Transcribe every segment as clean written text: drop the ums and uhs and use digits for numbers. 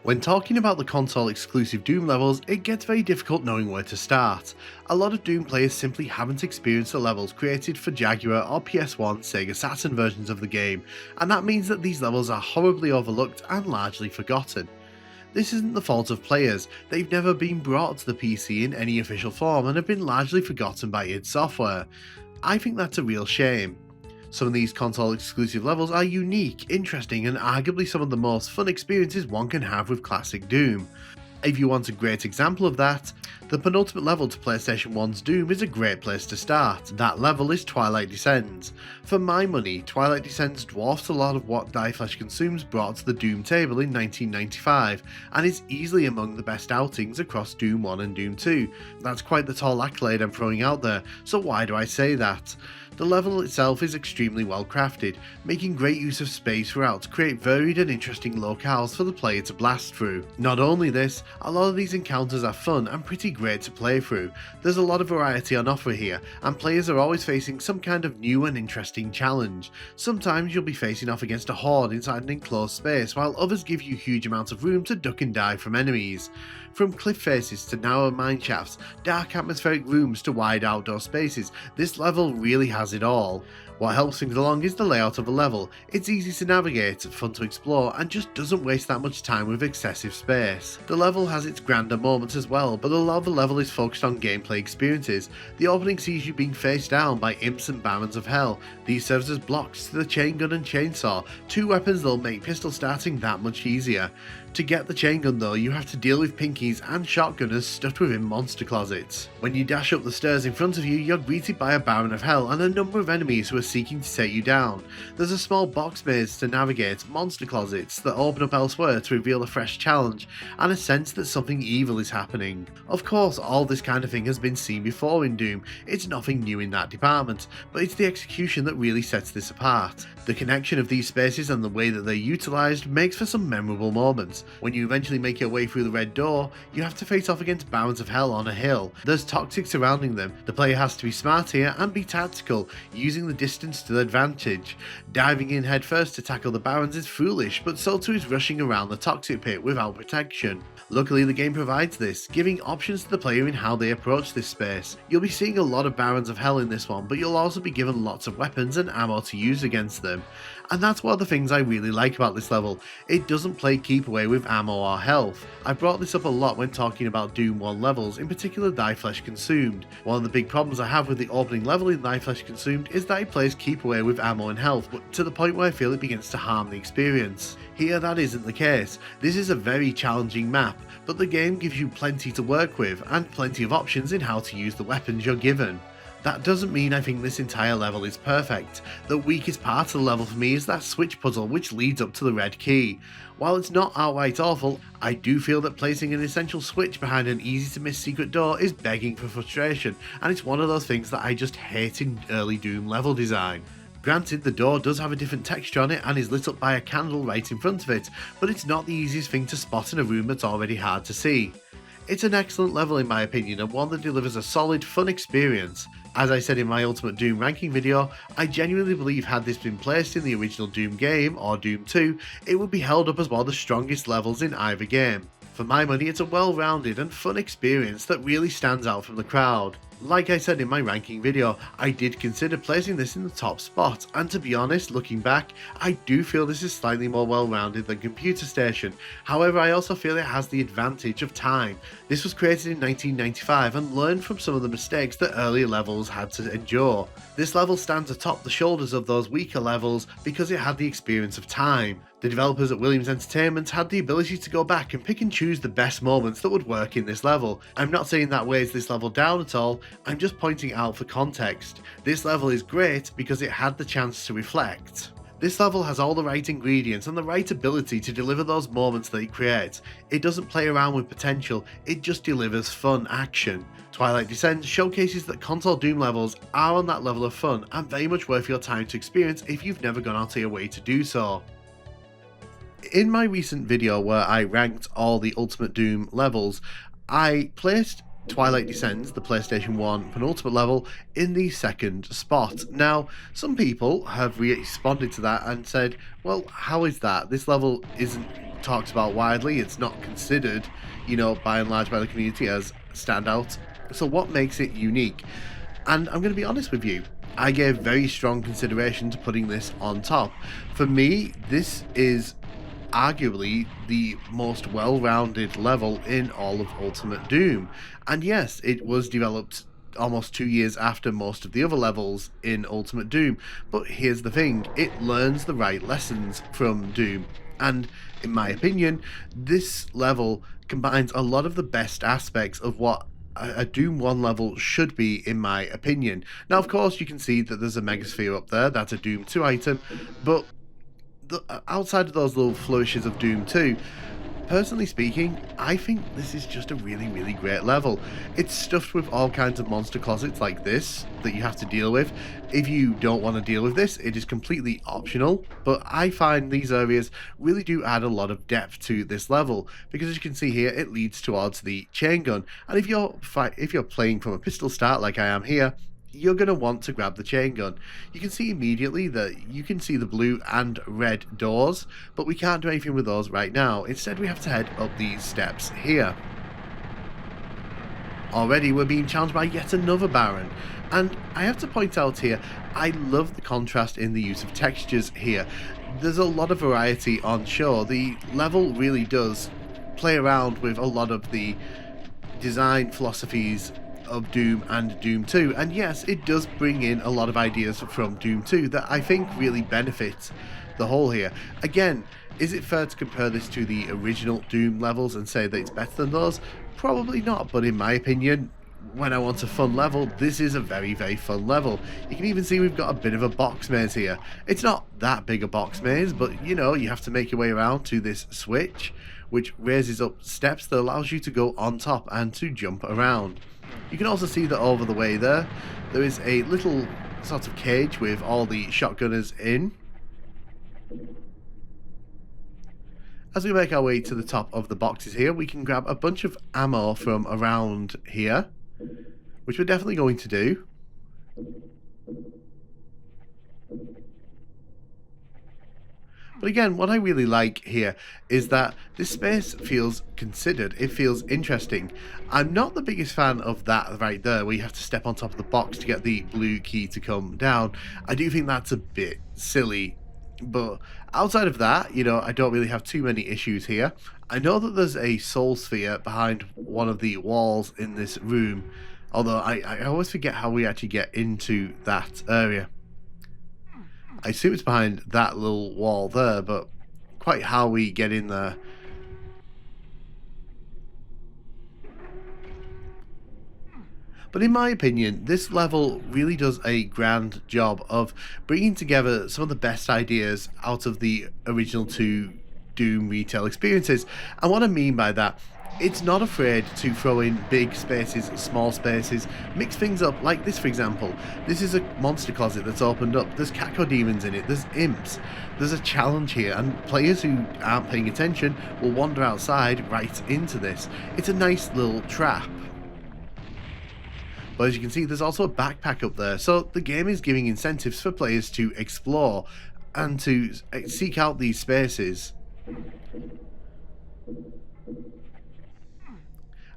When talking about the console exclusive Doom levels, it gets very difficult knowing where to start. A lot of Doom players simply haven't experienced the levels created for Jaguar or PS1 Sega Saturn versions of the game, and that means that these levels are horribly overlooked and largely forgotten. This isn't the fault of players, they've never been brought to the PC in any official form and have been largely forgotten by id Software. I think that's a real shame. Some of these console exclusive levels are unique, interesting, and arguably some of the most fun experiences one can have with classic Doom. If you want a great example of that, the penultimate level to PlayStation 1's Doom is a great place to start. That level is Twilight Descends. For my money, Twilight Descends dwarfs a lot of what Die Flesh Consumes brought to the Doom table in 1995, and is easily among the best outings across Doom 1 and Doom 2. That's quite the tall accolade I'm throwing out there, so why do I say that? The level itself is extremely well crafted, making great use of space throughout to create varied and interesting locales for the player to blast through. Not only this, a lot of these encounters are fun and pretty great to play through. There's a lot of variety on offer here, and players are always facing some kind of new and interesting challenge. Sometimes you'll be facing off against a horde inside an enclosed space, while others give you huge amounts of room to duck and dive from enemies. From cliff faces to narrow mine shafts, dark atmospheric rooms to wide outdoor spaces, this level really has it all. What helps things along is the layout of the level. It's easy to navigate, fun to explore, and just doesn't waste that much time with excessive space. The level has its grander moments as well, but a lot of the level is focused on gameplay experiences. The opening sees you being faced down by imps and barons of hell. These serve as blocks to the chain gun and chainsaw, two weapons that'll make pistol starting that much easier. To get the chain gun though, you have to deal with pinkies and shotgunners stuffed within monster closets. When you dash up the stairs in front of you, you're greeted by a Baron of Hell and a number of enemies who are seeking to take you down. There's a small box maze to navigate, monster closets that open up elsewhere to reveal a fresh challenge, and a sense that something evil is happening. Of course, all this kind of thing has been seen before in Doom, it's nothing new in that department, but it's the execution that really sets this apart. The connection of these spaces and the way that they're utilised makes for some memorable moments. When you eventually make your way through the red door, you have to face off against Barons of Hell on a hill. There's toxic surrounding them. The player has to be smart here and be tactical, using the distance to their advantage. Diving in headfirst to tackle the Barons is foolish, but so too is rushing around the toxic pit without protection. Luckily, the game provides this, giving options to the player in how they approach this space. You'll be seeing a lot of Barons of Hell in this one, but you'll also be given lots of weapons and ammo to use against them. And that's one of the things I really like about this level. It doesn't play keep away with ammo or health. I brought this up a lot when talking about Doom 1 levels, in particular Die Flesh Consumed. One of the big problems I have with the opening level in Die Flesh Consumed is that it plays keep away with ammo and health, but to the point where I feel it begins to harm the experience. Here that isn't the case. This is a very challenging map, but the game gives you plenty to work with and plenty of options in how to use the weapons you're given. That doesn't mean I think this entire level is perfect. The weakest part of the level for me is that switch puzzle which leads up to the red key. While it's not outright awful, I do feel that placing an essential switch behind an easy to miss secret door is begging for frustration, and it's one of those things that I just hate in early Doom level design. Granted, the door does have a different texture on it and is lit up by a candle right in front of it, but it's not the easiest thing to spot in a room that's already hard to see. It's an excellent level in my opinion, and one that delivers a solid, fun experience. As I said in my Ultimate Doom ranking video, I genuinely believe had this been placed in the original Doom game, or Doom 2, it would be held up as one of the strongest levels in either game. For my money, it's a well-rounded and fun experience that really stands out from the crowd. Like I said in my ranking video, I did consider placing this in the top spot, and to be honest, looking back, I do feel this is slightly more well-rounded than Computer Station. However, I also feel it has the advantage of time. This was created in 1995 and learned from some of the mistakes that earlier levels had to endure. This level stands atop the shoulders of those weaker levels because it had the experience of time. The developers at Williams Entertainment had the ability to go back and pick and choose the best moments that would work in this level. I'm not saying that weighs this level down at all, I'm just pointing out for context. This level is great because it had the chance to reflect. This level has all the right ingredients and the right ability to deliver those moments that it creates. It doesn't play around with potential, it just delivers fun action. Twilight Descends showcases that console Doom levels are on that level of fun and very much worth your time to experience if you've never gone out of your way to do so. In my recent video where I ranked all the Ultimate Doom levels, I placed Twilight Descends, the PlayStation 1 penultimate level, in the second spot. Now, some people have responded to that and said, well, how is that? This level isn't talked about widely. It's not considered, by and large by the community as standout. So what makes it unique? And I'm going to be honest with you, I gave very strong consideration to putting this on top. For me, this is arguably the most well-rounded level in all of Ultimate Doom. And yes, it was developed almost 2 years after most of the other levels in Ultimate Doom, but here's the thing, it learns the right lessons from Doom. And in my opinion, this level combines a lot of the best aspects of what a Doom 1 level should be, in my opinion. Now, of course, you can see that there's a Megasphere up there, that's a Doom 2 item, but outside of those little flourishes of Doom 2, personally speaking, I think this is just a really, really great level. It's stuffed with all kinds of monster closets like this that you have to deal with. If you don't want to deal with this, it is completely optional, but I find these areas really do add a lot of depth to this level, because as you can see here, it leads towards the chain gun, and if you're playing from a pistol start like I am here, you're going to want to grab the chain gun. You can see immediately that you can see the blue and red doors, but we can't do anything with those right now. Instead, we have to head up these steps here. Already, we're being challenged by yet another Baron. And I have to point out here, I love the contrast in the use of textures here. There's a lot of variety on show. The level really does play around with a lot of the design philosophies of Doom and Doom 2, and yes, it does bring in a lot of ideas from Doom 2 that I think really benefit the whole here. Again, is it fair to compare this to the original Doom levels and say that it's better than those? Probably not, but in my opinion, when I want a fun level, this is a very, very fun level. You can even see we've got a bit of a box maze here. It's not that big a box maze, but you have to make your way around to this switch, which raises up steps that allows you to go on top and to jump around. You can also see that over the way there is a little sort of cage with all the shotgunners in. As we make our way to the top of the boxes here, we can grab a bunch of ammo from around here, which we're definitely going to do. But again, what I really like here is that this space feels considered, it feels interesting. I'm not the biggest fan of that right there, where you have to step on top of the box to get the blue key to come down. I do think that's a bit silly, but outside of that, I don't really have too many issues here. I know that there's a soul sphere behind one of the walls in this room, although I always forget how we actually get into that area. I assume it's behind that little wall there, but quite how we get in there. But in my opinion, this level really does a grand job of bringing together some of the best ideas out of the original two Doom retail experiences. And what I mean by that, it's not afraid to throw in big spaces, small spaces, mix things up, like this for example. This is a monster closet that's opened up, there's cacodemons in it, there's imps, there's a challenge here, and players who aren't paying attention will wander outside right into this. It's a nice little trap. But as you can see, there's also a backpack up there, so the game is giving incentives for players to explore and to seek out these spaces.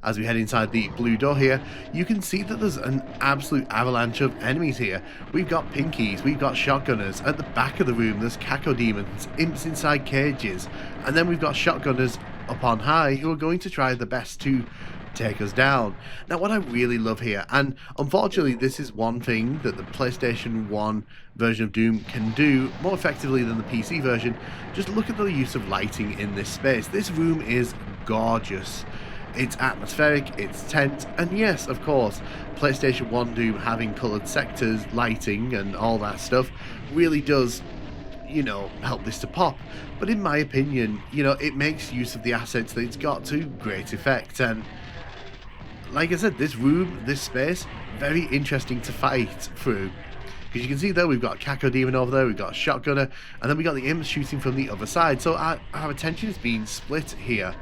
As we head inside the blue door here, you can see that there's an absolute avalanche of enemies here. We've got pinkies, we've got shotgunners. At the back of the room, there's cacodemons, imps inside cages, and then we've got shotgunners up on high who are going to try their best to take us down. Now, what I really love here, and unfortunately this is one thing that the PlayStation 1 version of Doom can do more effectively than the PC version, just look at the use of lighting in this space. This room is gorgeous. It's atmospheric, it's tense, and yes, of course, PlayStation 1 Doom having coloured sectors, lighting, and all that stuff really does, help this to pop. But in my opinion, it makes use of the assets that it's got to great effect. And like I said, this room, this space, very interesting to fight through. Because you can see there, we've got a cacodemon over there, we've got a shotgunner, and then we've got the imps shooting from the other side. So our attention is being split here.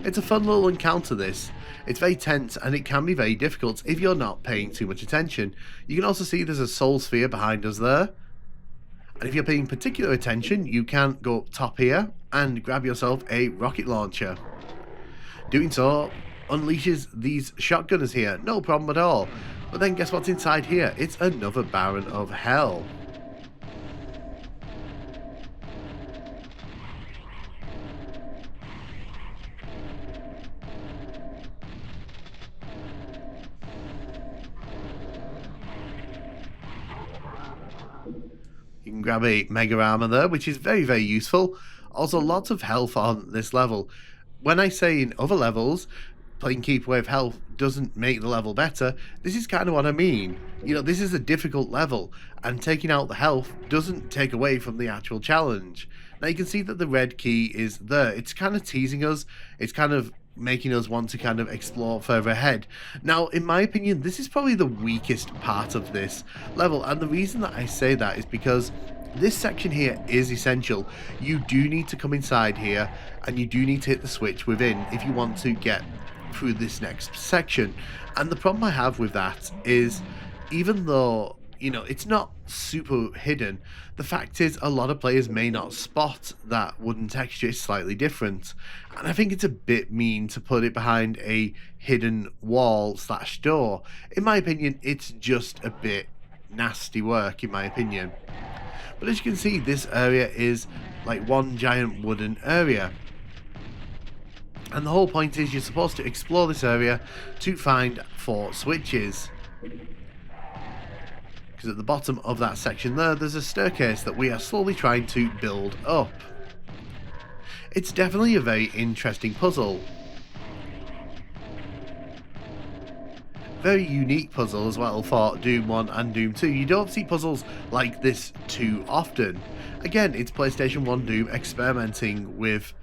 It's a fun little encounter, this. It's very tense and it can be very difficult if you're not paying too much attention. You can also see there's a soul sphere behind us there. And if you're paying particular attention, you can go up top here and grab yourself a rocket launcher. Doing so unleashes these shotgunners here, no problem at all. But then guess what's inside here? It's another Baron of Hell. You can grab a Mega Armor there, which is very, very useful. Also, lots of health on this level. When I say in other levels, playing Keep Away with health doesn't make the level better, this is kind of what I mean. You know, this is a difficult level, and taking out the health doesn't take away from the actual challenge. Now you can see that the red key is there. It's kind of teasing us. It's kind of making us want to kind of explore further ahead. Now, in my opinion, this is probably the weakest part of this level, and the reason that I say that is because this section here is essential. You do need to come inside here, and you do need to hit the switch within if you want to get through this next section. And the problem I have with that is, even though, you know, it's not super hidden, the fact is a lot of players may not spot that wooden texture is slightly different. And I think it's a bit mean to put it behind a hidden wall / door. In my opinion, it's just a bit nasty work, in my opinion. But as you can see, this area is like one giant wooden area. And the whole point is you're supposed to explore this area to find 4 switches. Because at the bottom of that section there's a staircase that we are slowly trying to build up. It's definitely a very interesting puzzle. Very unique puzzle as well for Doom 1 and Doom 2. You don't see puzzles like this too often. Again, it's PlayStation 1 Doom experimenting with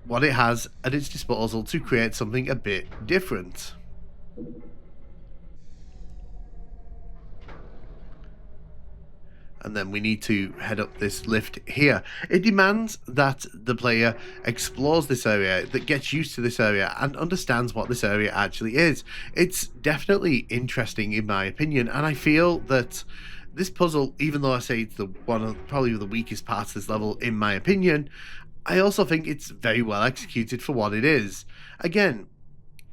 what it has at its disposal to create something a bit different. And then we need to head up this lift here. It demands that the player explores this area, that gets used to this area and understands what this area actually is. It's definitely interesting in my opinion, and I feel that this puzzle, even though I say it's the one of probably the weakest parts of this level in my opinion, I also think it's very well executed for what it is. Again,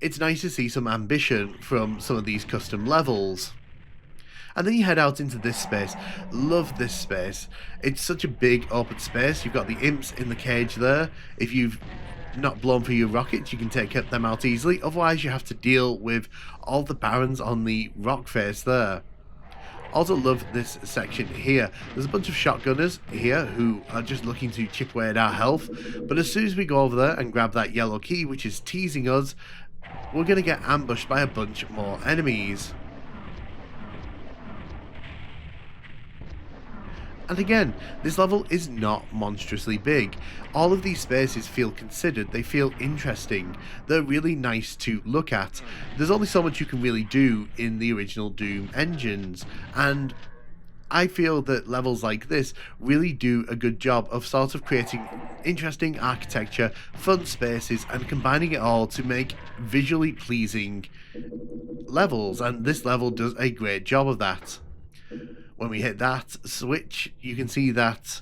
it's nice to see some ambition from some of these custom levels. And then you head out into this space. Love this space. It's such a big open space. You've got the imps in the cage there. If you've not blown through your rockets, you can take them out easily. Otherwise, you have to deal with all the barons on the rock face there. Also love this section here. There's a bunch of shotgunners here who are just looking to chip away at our health. But as soon as we go over there and grab that yellow key, which is teasing us, we're going to get ambushed by a bunch more enemies. And again, this level is not monstrously big. All of these spaces feel considered, they feel interesting, they're really nice to look at. There's only so much you can really do in the original Doom engines, and I feel that levels like this really do a good job of sort of creating interesting architecture, fun spaces, and combining it all to make visually pleasing levels, and this level does a great job of that. When we hit that switch, you can see that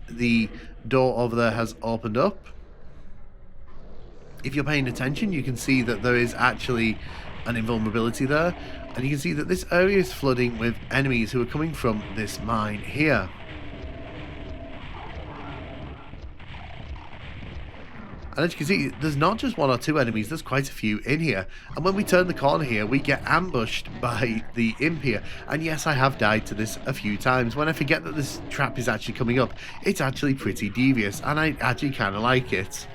the door over there has opened up. If you're paying attention, you can see that there is actually an invulnerability there, and you can see that this area is flooding with enemies who are coming from this mine here. And as you can see, there's not just 1 or 2 enemies, there's quite a few in here. And when we turn the corner here, we get ambushed by the imp here. And yes, I have died to this a few times. When I forget that this trap is actually coming up, it's actually pretty devious, and I actually kind of like it.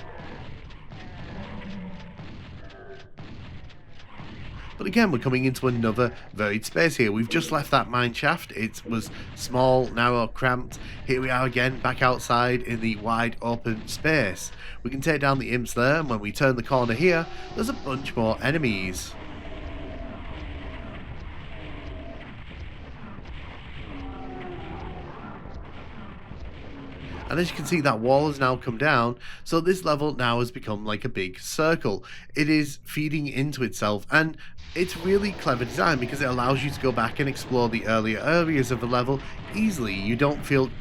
But again, we're coming into another varied space here. We've just left that mine shaft. It was small, narrow, cramped. Here we are again, back outside in the wide open space. We can take down the imps there, and when we turn the corner here, there's a bunch more enemies. And as you can see, that wall has now come down, so this level now has become like a big circle. It is feeding into itself, and it's really clever design because it allows you to go back and explore the earlier areas of the level easily. You don't feel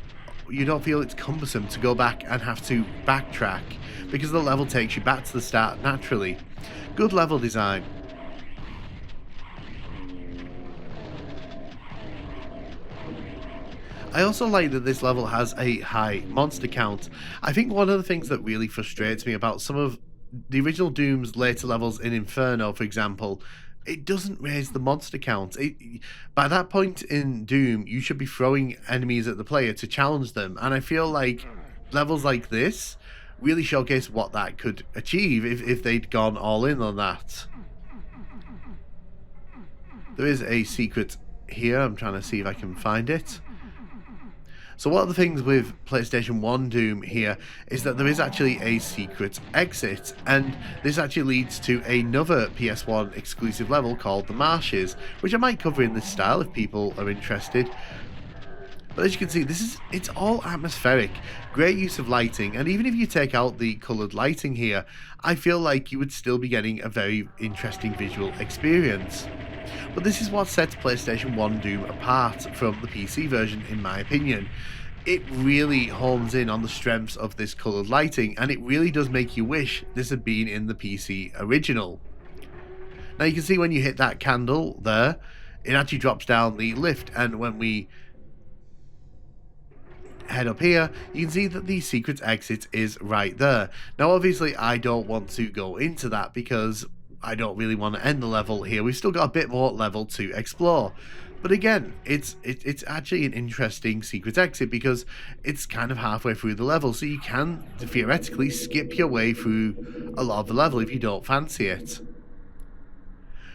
it's cumbersome to go back and have to backtrack because the level takes you back to the start naturally. Good level design. I also like that this level has a high monster count. I think one of the things that really frustrates me about some of the original Doom's later levels in Inferno, for example, it doesn't raise the monster count. By that point in Doom, you should be throwing enemies at the player to challenge them, and I feel like levels like this really showcase what that could achieve if they'd gone all in on that. There is a secret here. I'm trying to see if I can find it. So one of the things with PlayStation 1 Doom here is that there is actually a secret exit, and this actually leads to another PS1 exclusive level called The Marshes, which I might cover in this style if people are interested. But as you can see, it's all atmospheric, great use of lighting, and even if you take out the coloured lighting here, I feel like you would still be getting a very interesting visual experience. But this is what sets PlayStation 1 Doom apart from the PC version, in my opinion. It really hones in on the strengths of this coloured lighting, and it really does make you wish this had been in the PC original. Now you can see when you hit that candle there, it actually drops down the lift, and when we head up here, you can see that the secret exit is right there. Now obviously I don't want to go into that because I don't really want to end the level here. We've still got a bit more level to explore. But again, it's actually an interesting secret exit because it's kind of halfway through the level, so you can theoretically skip your way through a lot of the level if you don't fancy it.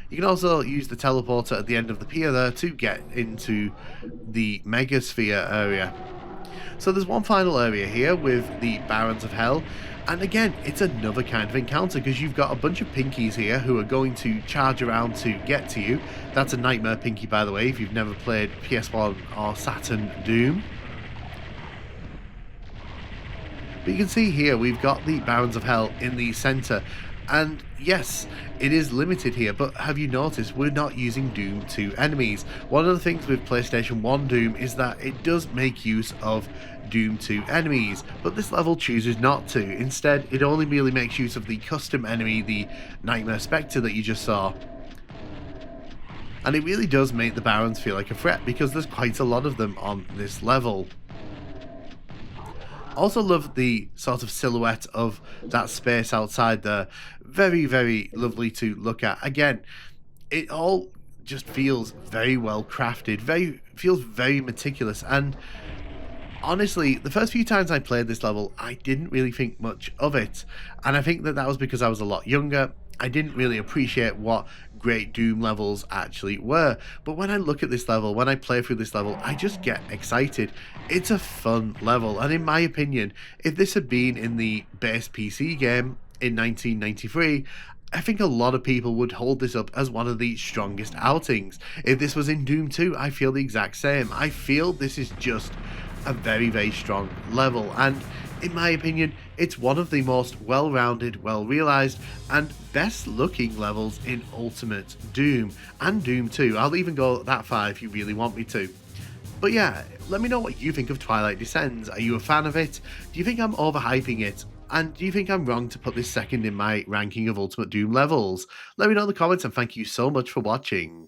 You can also use the teleporter at the end of the pier there to get into the Megasphere area. So there's one final area here with the Barons of Hell, and again, it's another kind of encounter because you've got a bunch of pinkies here who are going to charge around to get to you. That's a Nightmare Pinky, by the way, if you've never played PS1 or Saturn Doom. But you can see here we've got the Barons of Hell in the centre, and yes, it is limited here, but have you noticed we're not using Doom 2 enemies? One of the things with PlayStation 1 Doom is that it does make use of Doom 2 enemies, but this level chooses not to. Instead, it only merely makes use of the custom enemy, the Nightmare Spectre that you just saw. And it really does make the Barons feel like a threat because there's quite a lot of them on this level. Also love the sort of silhouette of that space outside there. Very, very lovely to look at. Again, it all just feels very well crafted, feels very meticulous, and honestly, the first few times I played this level, I didn't really think much of it, and I think that was because I was a lot younger. I didn't really appreciate what great Doom levels actually were, but when I look at this level, when I play through this level, I just get excited. It's a fun level, and in my opinion, if this had been in the base PC game in 1993, I think a lot of people would hold this up as one of the strongest outings. If this was in Doom 2, I feel the exact same. I feel this is just a very, very strong level, and in my opinion, it's one of the most well-rounded, well-realised, and best-looking levels in Ultimate Doom, and Doom 2. I'll even go that far if you really want me to. But yeah, let me know what you think of Twilight Descends. Are you a fan of it? Do you think I'm overhyping it? And do you think I'm wrong to put this second in my ranking of Ultimate Doom levels? Let me know in the comments, and thank you so much for watching.